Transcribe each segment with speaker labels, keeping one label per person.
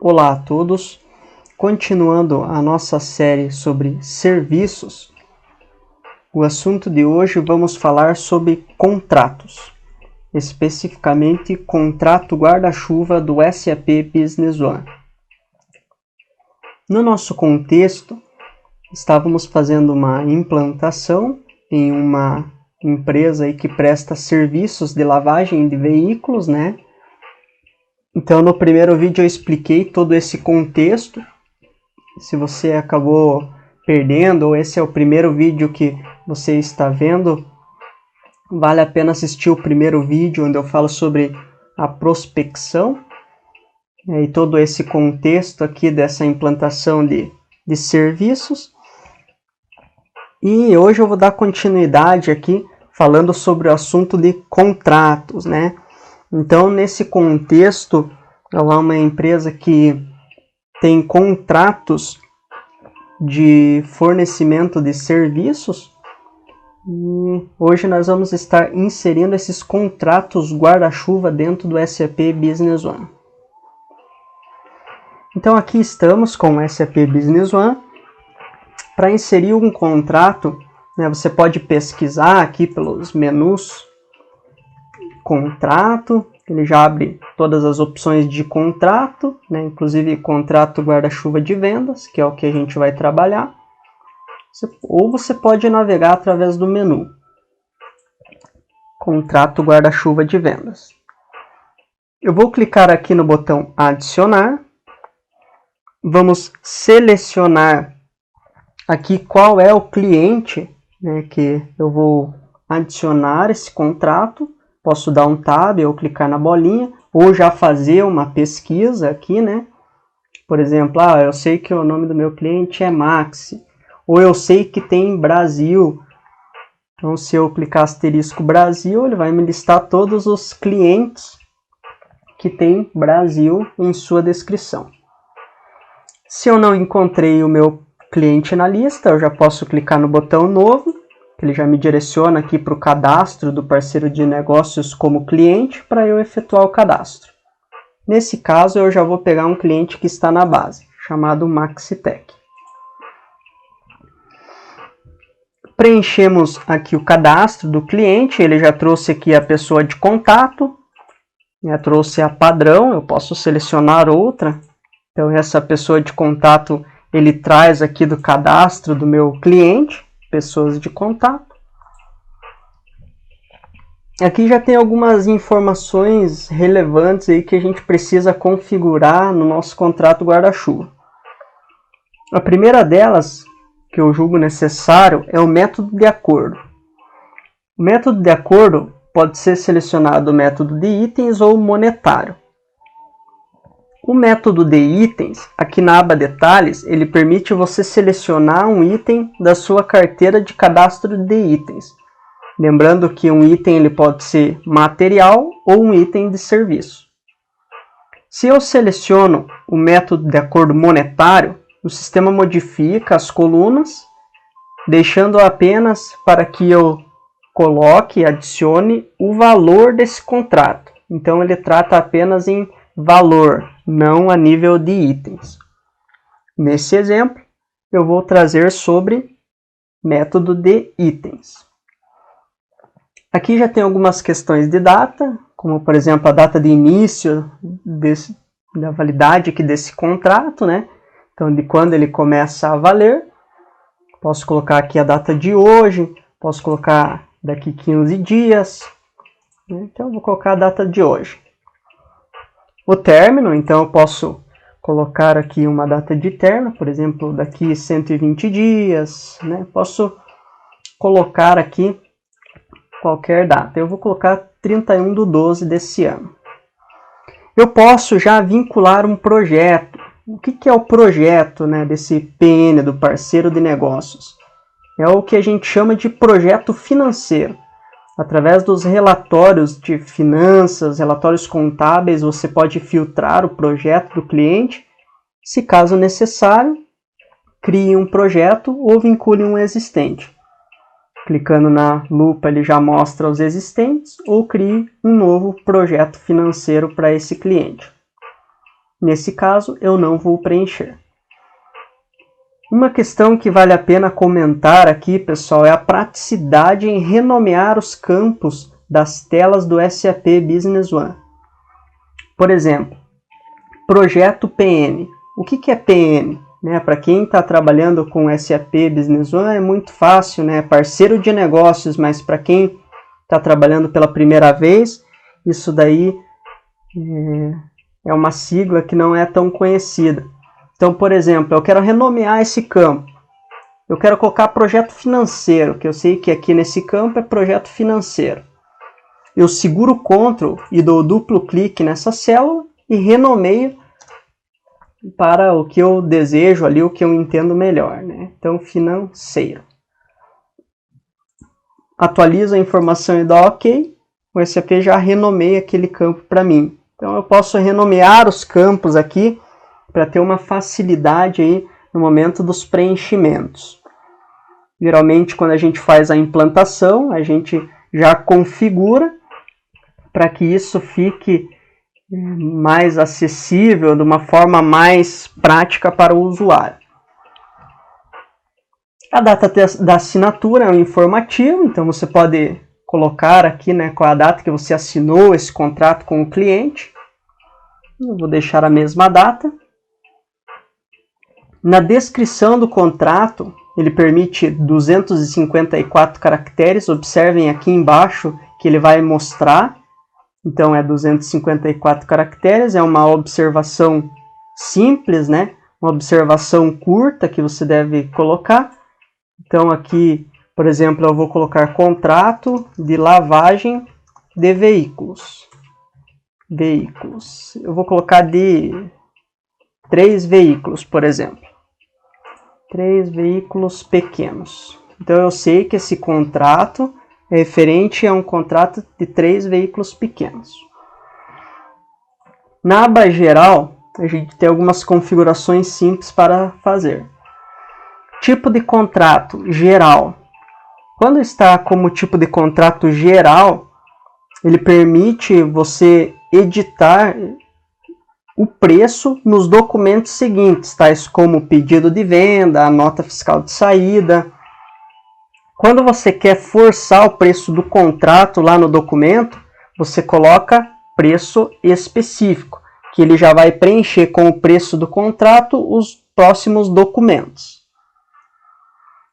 Speaker 1: Olá a todos, continuando a nossa série sobre serviços, o assunto de hoje vamos falar sobre contratos, especificamente contrato guarda-chuva do SAP Business One. No nosso contexto, estávamos fazendo uma implantação em uma empresa aí que presta serviços de lavagem de veículos, né? Então, no primeiro vídeo eu expliquei todo esse contexto. Se você acabou perdendo, ou esse é o primeiro vídeo que você está vendo, vale a pena assistir o primeiro vídeo, onde eu falo sobre a prospecção, e todo esse contexto aqui dessa implantação de serviços. E hoje eu vou dar continuidade aqui, falando sobre o assunto de contratos, né? Então, nesse contexto, ela é uma empresa que tem contratos de fornecimento de serviços. E hoje nós vamos estar inserindo esses contratos guarda-chuva dentro do SAP Business One. Então, aqui estamos com o SAP Business One. Para inserir um contrato, né, você pode pesquisar aqui pelos menus contrato, ele já abre todas as opções de contrato, né, inclusive contrato guarda-chuva de vendas, que é o que a gente vai trabalhar. Ou você pode navegar através do menu contrato guarda-chuva de vendas. Eu vou clicar aqui no botão adicionar. Vamos selecionar aqui qual é o cliente, né, que eu vou adicionar esse contrato. Posso dar um tab ou clicar na bolinha, ou já fazer uma pesquisa aqui, né? Por exemplo, eu sei que o nome do meu cliente é Maxi, ou eu sei que tem Brasil. Então, se eu clicar asterisco Brasil, ele vai me listar todos os clientes que tem Brasil em sua descrição. Se eu não encontrei o meu cliente na lista, eu já posso clicar no botão novo, que ele já me direciona aqui para o cadastro do parceiro de negócios como cliente para eu efetuar o cadastro. Nesse caso, eu já vou pegar um cliente que está na base, chamado Maxitec. Preenchemos aqui o cadastro do cliente, ele já trouxe aqui a pessoa de contato, já trouxe a padrão, eu posso selecionar outra. Então, essa pessoa de contato, ele traz aqui do cadastro do meu cliente, pessoas de contato. Aqui já tem algumas informações relevantes aí que a gente precisa configurar no nosso contrato guarda-chuva. A primeira delas, que eu julgo necessário, é o método de acordo. O método de acordo pode ser selecionado o método de itens ou monetário. O método de itens, aqui na aba detalhes, ele permite você selecionar um item da sua carteira de cadastro de itens. Lembrando que um item ele pode ser material ou um item de serviço. Se eu seleciono o método de acordo monetário, o sistema modifica as colunas, deixando apenas para que eu coloque e adicione o valor desse contrato. Então ele trata apenas em valor, não a nível de itens. Nesse exemplo, eu vou trazer sobre método de itens. Aqui já tem algumas questões de data, como por exemplo a data de início da validade aqui desse contrato, né? Então, de quando ele começa a valer. Posso colocar aqui a data de hoje, posso colocar daqui 15 dias. Então, eu vou colocar a data de hoje. O término, então eu posso colocar aqui uma data de término, por exemplo, daqui 120 dias, né? Posso colocar aqui qualquer data. Eu vou colocar 31/12 desse ano. Eu posso já vincular um projeto. O que é o projeto, né, desse PN, do parceiro de negócios? É o que a gente chama de projeto financeiro. Através dos relatórios de finanças, relatórios contábeis, você pode filtrar o projeto do cliente. Se caso necessário, crie um projeto ou vincule um existente. Clicando na lupa, ele já mostra os existentes ou crie um novo projeto financeiro para esse cliente. Nesse caso, eu não vou preencher. Uma questão que vale a pena comentar aqui, pessoal, é a praticidade em renomear os campos das telas do SAP Business One. Por exemplo, projeto PM. O que é PM? Para quem está trabalhando com SAP Business One é muito fácil, parceiro de negócios, mas para quem está trabalhando pela primeira vez, isso daí é uma sigla que não é tão conhecida. Então, por exemplo, eu quero renomear esse campo. Eu quero colocar projeto financeiro, que eu sei que aqui nesse campo é projeto financeiro. Eu seguro o Ctrl e dou duplo clique nessa célula e renomeio para o que eu desejo ali, o que eu entendo melhor. Então, financeiro. Atualizo a informação e dou OK. O SAP já renomeia aquele campo para mim. Então, eu posso renomear os campos aqui para ter uma facilidade aí no momento dos preenchimentos. Geralmente, quando a gente faz a implantação, a gente já configura para que isso fique mais acessível, de uma forma mais prática para o usuário. A data da assinatura é um informativo, então você pode colocar aqui qual a data que você assinou esse contrato com o cliente. Eu vou deixar a mesma data. Na descrição do contrato, ele permite 254 caracteres. Observem aqui embaixo que ele vai mostrar. Então, é 254 caracteres. É uma observação simples, uma observação curta que você deve colocar. Então, aqui, por exemplo, eu vou colocar contrato de lavagem de veículos. Eu vou colocar de 3 veículos, por exemplo. 3 veículos pequenos. Então, eu sei que esse contrato é referente a um contrato de 3 veículos pequenos. Na aba geral, a gente tem algumas configurações simples para fazer. Tipo de contrato geral. Quando está como tipo de contrato geral, ele permite você editar o preço nos documentos seguintes, tais como o pedido de venda, a nota fiscal de saída. Quando você quer forçar o preço do contrato lá no documento, você coloca preço específico, que ele já vai preencher com o preço do contrato os próximos documentos.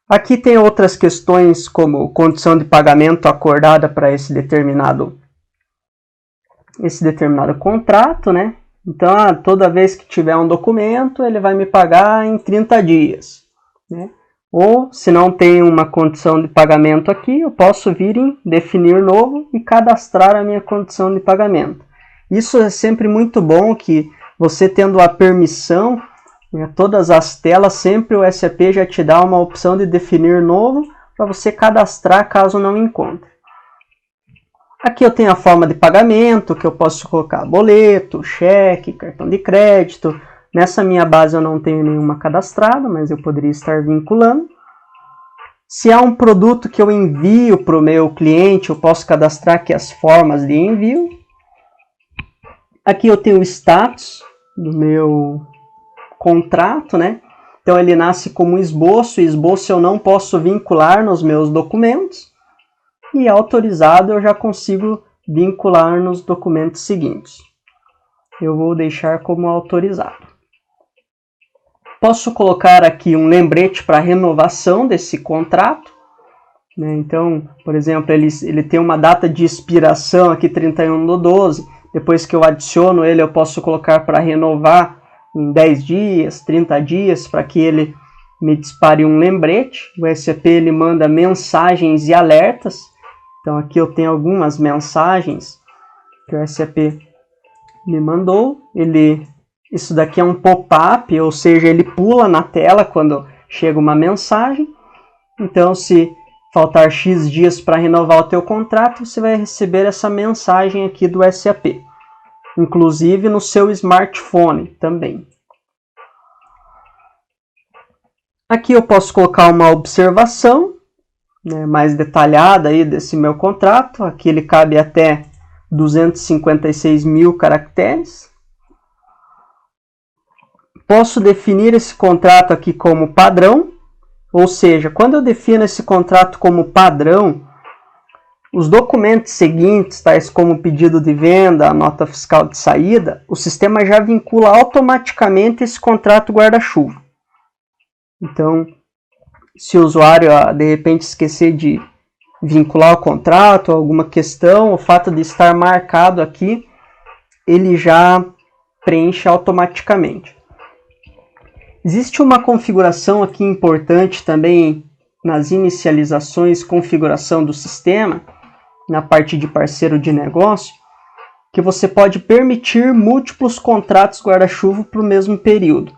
Speaker 1: Aqui tem outras questões como condição de pagamento acordada para esse determinado contrato, Então, toda vez que tiver um documento, ele vai me pagar em 30 dias. Ou, se não tem uma condição de pagamento aqui, eu posso vir em definir novo e cadastrar a minha condição de pagamento. Isso é sempre muito bom, que você tendo a permissão, todas as telas, sempre o SAP já te dá uma opção de definir novo para você cadastrar caso não encontre. Aqui eu tenho a forma de pagamento, que eu posso colocar boleto, cheque, cartão de crédito. Nessa minha base eu não tenho nenhuma cadastrada, mas eu poderia estar vinculando. Se há um produto que eu envio para o meu cliente, eu posso cadastrar aqui as formas de envio. Aqui eu tenho o status do meu contrato, Então ele nasce como esboço, e esboço eu não posso vincular nos meus documentos. E autorizado eu já consigo vincular nos documentos seguintes. Eu vou deixar como autorizado. Posso colocar aqui um lembrete para renovação desse contrato. Então, por exemplo, ele tem uma data de expiração aqui, 31/12. Depois que eu adiciono ele, eu posso colocar para renovar em 10 dias, 30 dias, para que ele me dispare um lembrete. O SAP ele manda mensagens e alertas. Então, aqui eu tenho algumas mensagens que o SAP me mandou. Isso daqui é um pop-up, ou seja, ele pula na tela quando chega uma mensagem. Então, se faltar X dias para renovar o teu contrato, você vai receber essa mensagem aqui do SAP. Inclusive no seu smartphone também. Aqui eu posso colocar uma observação mais detalhada aí desse meu contrato. Aqui ele cabe até 256 mil caracteres. posso definir esse contrato aqui como padrão, ou seja, quando eu defino esse contrato como padrão, os documentos seguintes, tais como o pedido de venda, a nota fiscal de saída, o sistema já vincula automaticamente esse contrato guarda-chuva. Então, se o usuário de repente esquecer de vincular o contrato, alguma questão, o fato de estar marcado aqui, ele já preenche automaticamente. Existe uma configuração aqui importante também nas inicializações, configuração do sistema, na parte de parceiro de negócio, que você pode permitir múltiplos contratos guarda-chuva para o mesmo período.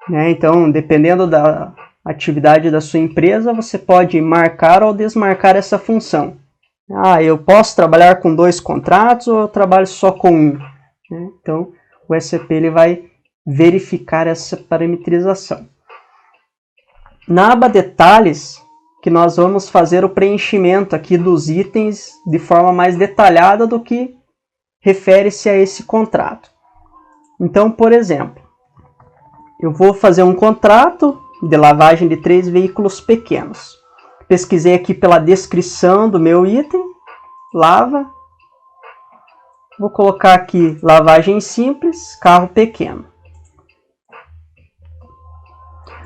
Speaker 1: Né? Então, dependendo da atividade da sua empresa, você pode marcar ou desmarcar essa função. Eu posso trabalhar com 2 contratos ou eu trabalho só com 1? Né? Então, o SAP ele vai verificar essa parametrização. Na aba detalhes, que nós vamos fazer o preenchimento aqui dos itens de forma mais detalhada do que refere-se a esse contrato. Então, por exemplo, eu vou fazer um contrato de lavagem de 3 veículos pequenos. Pesquisei aqui pela descrição do meu item, lava. Vou colocar aqui lavagem simples, carro pequeno.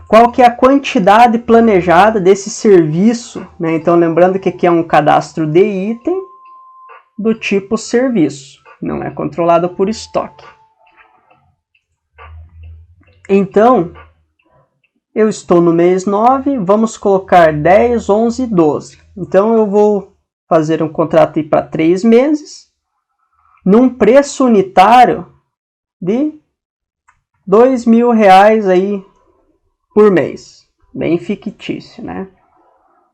Speaker 1: Qual que é a quantidade planejada desse serviço? Né? Então, lembrando que aqui é um cadastro de item do tipo serviço, não é controlado por estoque. Então, eu estou no mês 9, vamos colocar 10, 11 e 12. Então, eu vou fazer um contrato para 3 meses, num preço unitário de R$ 2.000 aí por mês. Bem fictício, né?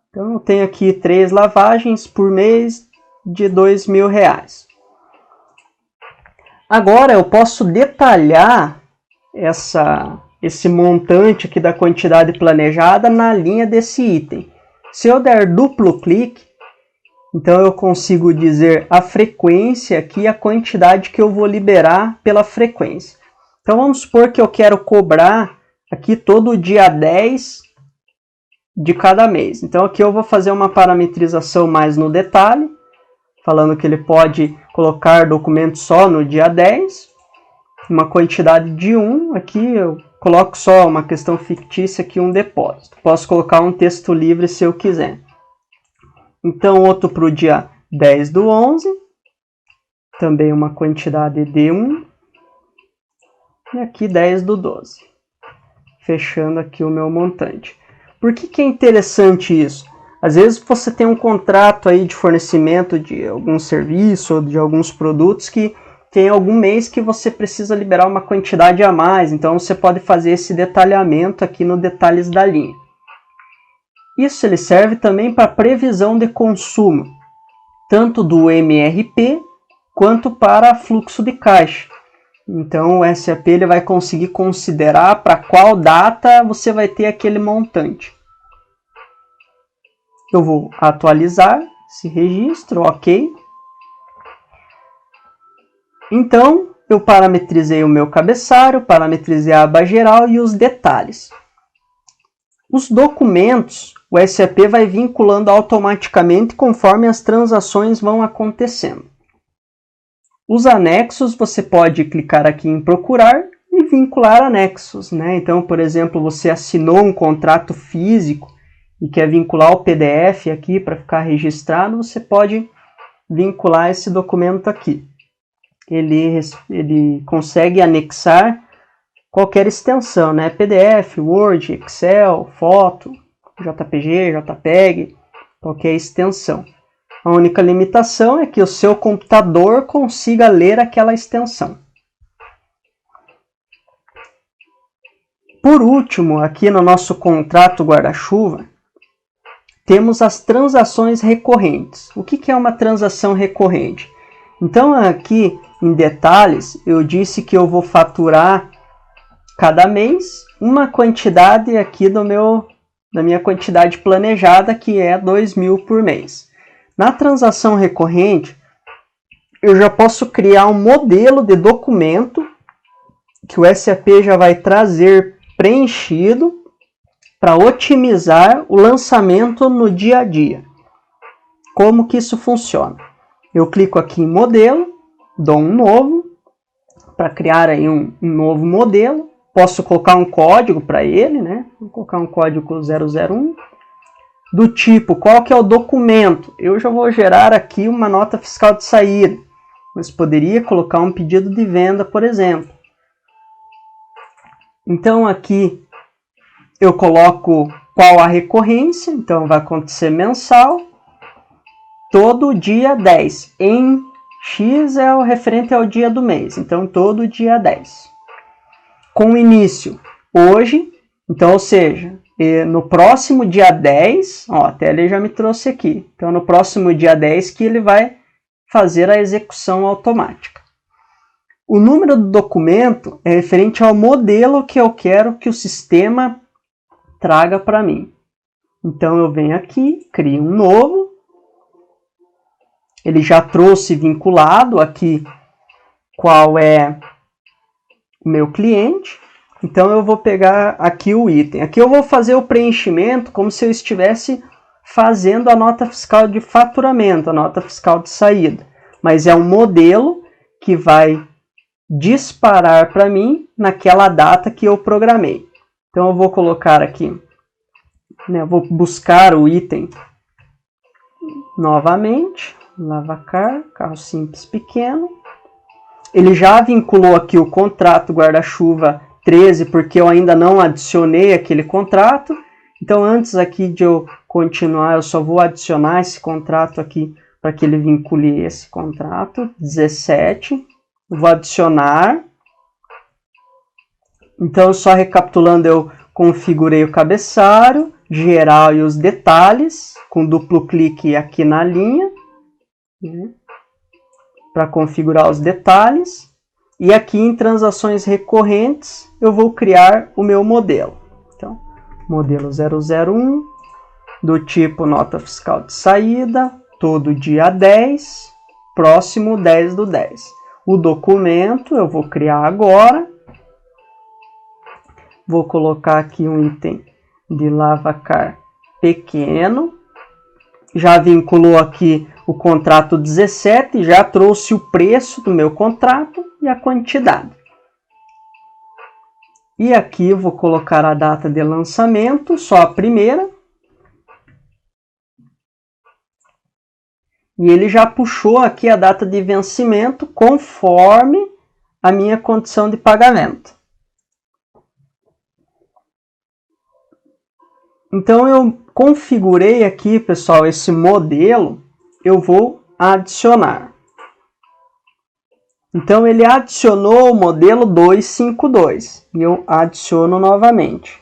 Speaker 1: Então, eu tenho aqui 3 lavagens por mês de R$ 2.000. Agora, eu posso detalhar esse montante aqui da quantidade planejada na linha desse item. Se eu der duplo clique, então eu consigo dizer a frequência aqui, a quantidade que eu vou liberar pela frequência. Então vamos supor que eu quero cobrar aqui todo dia 10 de cada mês. Então aqui eu vou fazer uma parametrização mais no detalhe, falando que ele pode colocar documento só no dia 10, uma quantidade de 1, aqui eu coloco só uma questão fictícia aqui, um depósito. Posso colocar um texto livre se eu quiser. Então, outro para o dia 10 do 11, também uma quantidade de 1, e aqui 10 do 12, fechando aqui o meu montante. Por que é interessante isso? Às vezes você tem um contrato aí de fornecimento de algum serviço ou de alguns produtos que tem algum mês que você precisa liberar uma quantidade a mais, então você pode fazer esse detalhamento aqui no detalhes da linha. Isso ele serve também para previsão de consumo, tanto do MRP quanto para fluxo de caixa. Então o SAP ele vai conseguir considerar para qual data você vai ter aquele montante. Eu vou atualizar esse registro, ok. Então eu parametrizei o meu cabeçalho, parametrizei a aba geral e os detalhes. Os documentos, o SAP vai vinculando automaticamente conforme as transações vão acontecendo. Os anexos, você pode clicar aqui em procurar e vincular anexos. Né? Então, por exemplo, você assinou um contrato físico e quer vincular o PDF aqui para ficar registrado, você pode vincular esse documento aqui. Ele consegue anexar qualquer extensão, né? PDF, Word, Excel, foto, JPG, JPEG, qualquer extensão. A única limitação é que o seu computador consiga ler aquela extensão. Por último, aqui no nosso contrato guarda-chuva, temos as transações recorrentes. O que é uma transação recorrente? Então, aqui em detalhes, eu disse que eu vou faturar cada mês uma quantidade aqui da minha quantidade planejada, que é 2.000 por mês. Na transação recorrente, eu já posso criar um modelo de documento que o SAP já vai trazer preenchido para otimizar o lançamento no dia a dia. Como que isso funciona? Eu clico aqui em modelo, dou um novo, para criar aí um novo modelo. Posso colocar um código para ele, né? Vou colocar um código 001. Do tipo, qual que é o documento? Eu já vou gerar aqui uma nota fiscal de saída, mas poderia colocar um pedido de venda, por exemplo. Então aqui eu coloco qual a recorrência, então vai acontecer mensal, todo dia 10. Em X é o referente ao dia do mês, então todo dia 10. Com início hoje, então, ou seja, no próximo dia 10, ó, até ele já me trouxe aqui, então no próximo dia 10 que ele vai fazer a execução automática. O número do documento é referente ao modelo que eu quero que o sistema traga para mim. Então eu venho aqui, crio um novo. Ele já trouxe vinculado aqui qual é o meu cliente. Então eu vou pegar aqui o item. Aqui eu vou fazer o preenchimento como se eu estivesse fazendo a nota fiscal de faturamento, a nota fiscal de saída. Mas é um modelo que vai disparar para mim naquela data que eu programei. Então eu vou colocar aqui, né, vou buscar o item novamente, Lavacar, carro simples pequeno. Ele já vinculou aqui o contrato guarda-chuva 13, porque eu ainda não adicionei aquele contrato. Então antes aqui de eu continuar, eu só vou adicionar esse contrato aqui para que ele vincule esse contrato, 17. Vou adicionar. Então, só recapitulando, eu configurei o cabeçalho, geral e os detalhes, com duplo clique aqui na linha, né, para configurar os detalhes. E aqui em transações recorrentes, eu vou criar o meu modelo. Então, modelo 001, do tipo nota fiscal de saída, todo dia 10, próximo 10 do 10. O documento eu vou criar agora. Vou colocar aqui um item de Lavacar pequeno. Já vinculou aqui o contrato 17, já trouxe o preço do meu contrato e a quantidade. E aqui eu vou colocar a data de lançamento, só a primeira. E ele já puxou aqui a data de vencimento conforme a minha condição de pagamento. Então eu configurei aqui, pessoal, esse modelo, eu vou adicionar. Então ele adicionou o modelo 252 e eu adiciono novamente.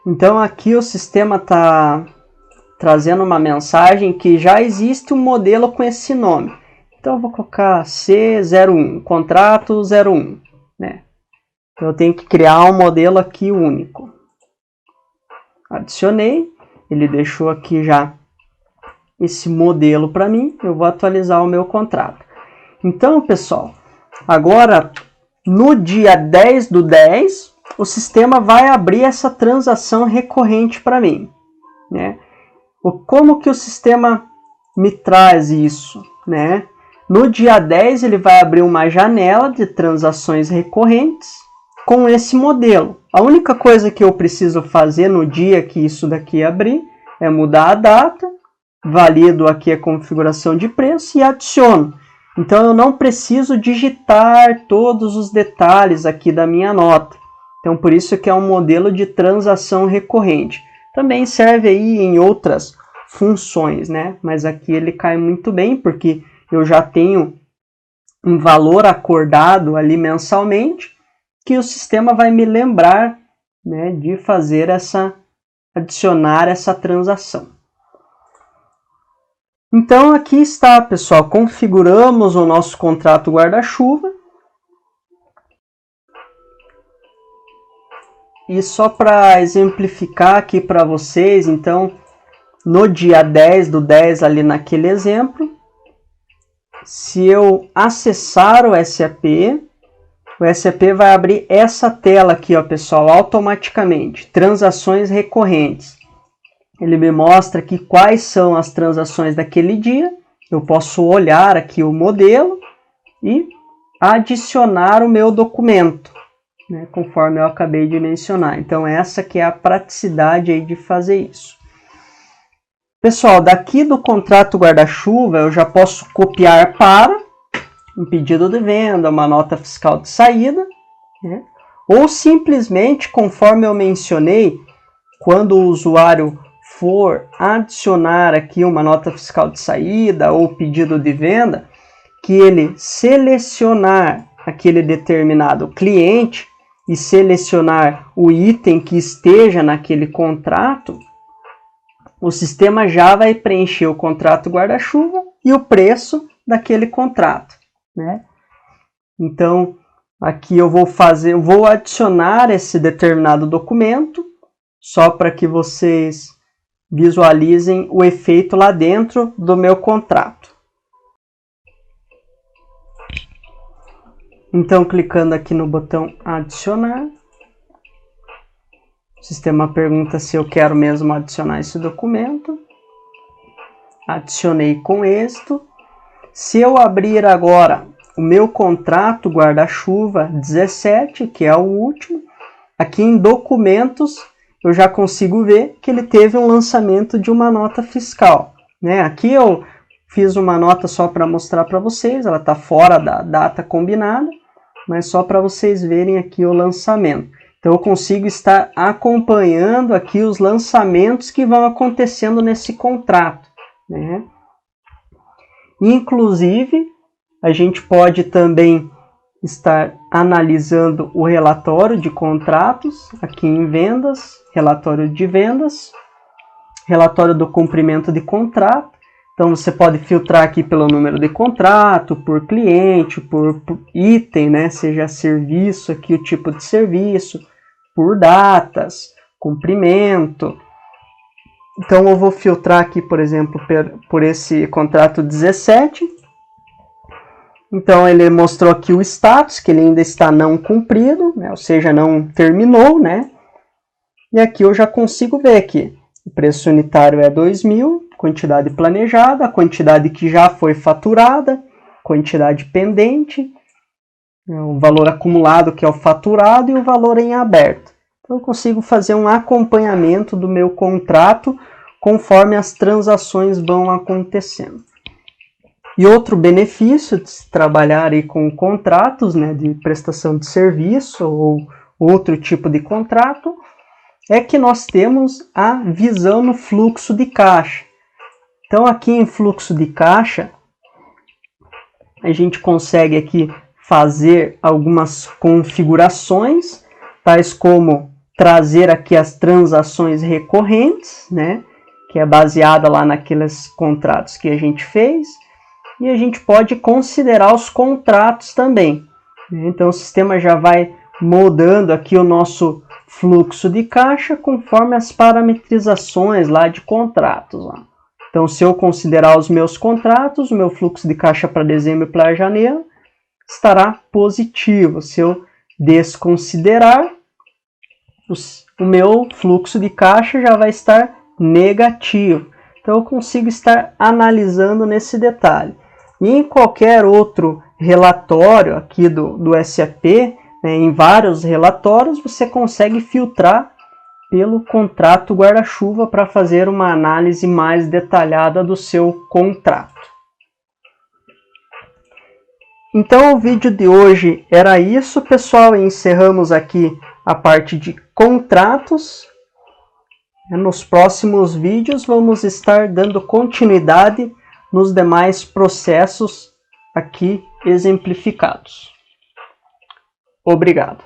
Speaker 1: Então aqui o sistema está trazendo uma mensagem que já existe um modelo com esse nome. Então eu vou colocar C01, contrato 01, né? Então eu tenho que criar um modelo aqui único. Adicionei, ele deixou aqui já esse modelo para mim, eu vou atualizar o meu contrato. Então, pessoal, agora no dia 10 do 10, o sistema vai abrir essa transação recorrente para mim, né? Como que o sistema me traz isso, né? No dia 10 ele vai abrir uma janela de transações recorrentes com esse modelo. A única coisa que eu preciso fazer no dia que isso daqui abrir é mudar a data, valido aqui a configuração de preço e adiciono. Então eu não preciso digitar todos os detalhes aqui da minha nota. Então por isso que é um modelo de transação recorrente. Também serve aí em outras funções, né? Mas aqui ele cai muito bem porque eu já tenho um valor acordado ali mensalmente que o sistema vai me lembrar, né, de fazer adicionar essa transação. Então aqui está, pessoal, configuramos o nosso contrato guarda-chuva. E só para exemplificar aqui para vocês, então, no dia 10 do 10, ali naquele exemplo, se eu acessar o SAP vai abrir essa tela aqui, ó, pessoal, automaticamente, transações recorrentes. Ele me mostra aqui quais são as transações daquele dia. Eu posso olhar aqui o modelo e adicionar o meu documento, né, conforme eu acabei de mencionar. Então essa que é a praticidade aí de fazer isso. Pessoal, daqui do contrato guarda-chuva eu já posso copiar para um pedido de venda, uma nota fiscal de saída, né? Ou simplesmente, conforme eu mencionei, quando o usuário for adicionar aqui uma nota fiscal de saída ou pedido de venda, que ele selecionar aquele determinado cliente e selecionar o item que esteja naquele contrato, o sistema já vai preencher o contrato guarda-chuva e o preço daquele contrato, né? Então, aqui eu vou adicionar esse determinado documento, só para que vocês visualizem o efeito lá dentro do meu contrato. Então, clicando aqui no botão adicionar, o sistema pergunta se eu quero mesmo adicionar esse documento. Adicionei com êxito. Se eu abrir agora o meu contrato guarda-chuva 17, que é o último, aqui em documentos eu já consigo ver que ele teve um lançamento de uma nota fiscal, né? Aqui eu fiz uma nota só para mostrar para vocês, ela está fora da data combinada, mas só para vocês verem aqui o lançamento. Então eu consigo estar acompanhando aqui os lançamentos que vão acontecendo nesse contrato, né? Inclusive, a gente pode também estar analisando o relatório de contratos, aqui em vendas, relatório de vendas, relatório do cumprimento de contrato. Então você pode filtrar aqui pelo número de contrato, por cliente, por item, né? Seja serviço, aqui o tipo de serviço, por datas, cumprimento. Então eu vou filtrar aqui, por exemplo, por esse contrato 17. Então ele mostrou aqui o status, que ele ainda está não cumprido, né? Ou seja, não terminou, né? E aqui eu já consigo ver que o preço unitário é 2.000, quantidade planejada, a quantidade que já foi faturada, quantidade pendente, o valor acumulado, que é o faturado, e o valor em aberto. Então eu consigo fazer um acompanhamento do meu contrato conforme as transações vão acontecendo. E outro benefício de se trabalhar aí com contratos, né, de prestação de serviço ou outro tipo de contrato, é que nós temos a visão no fluxo de caixa. Então aqui em fluxo de caixa, a gente consegue aqui fazer algumas configurações, tais como trazer aqui as transações recorrentes, né, que é baseada lá naqueles contratos que a gente fez, e a gente pode considerar os contratos também. Então o sistema já vai moldando aqui o nosso fluxo de caixa conforme as parametrizações lá de contratos. Ó. Então se eu considerar os meus contratos, o meu fluxo de caixa para dezembro e para janeiro estará positivo. Se eu desconsiderar, o meu fluxo de caixa já vai estar negativo. Então eu consigo estar analisando nesse detalhe. E em qualquer outro relatório aqui do SAP, né, em vários relatórios, você consegue filtrar pelo contrato guarda-chuva para fazer uma análise mais detalhada do seu contrato. Então o vídeo de hoje era isso, pessoal. Encerramos aqui a parte de contratos. Nos próximos vídeos vamos estar dando continuidade nos demais processos aqui exemplificados. Obrigado.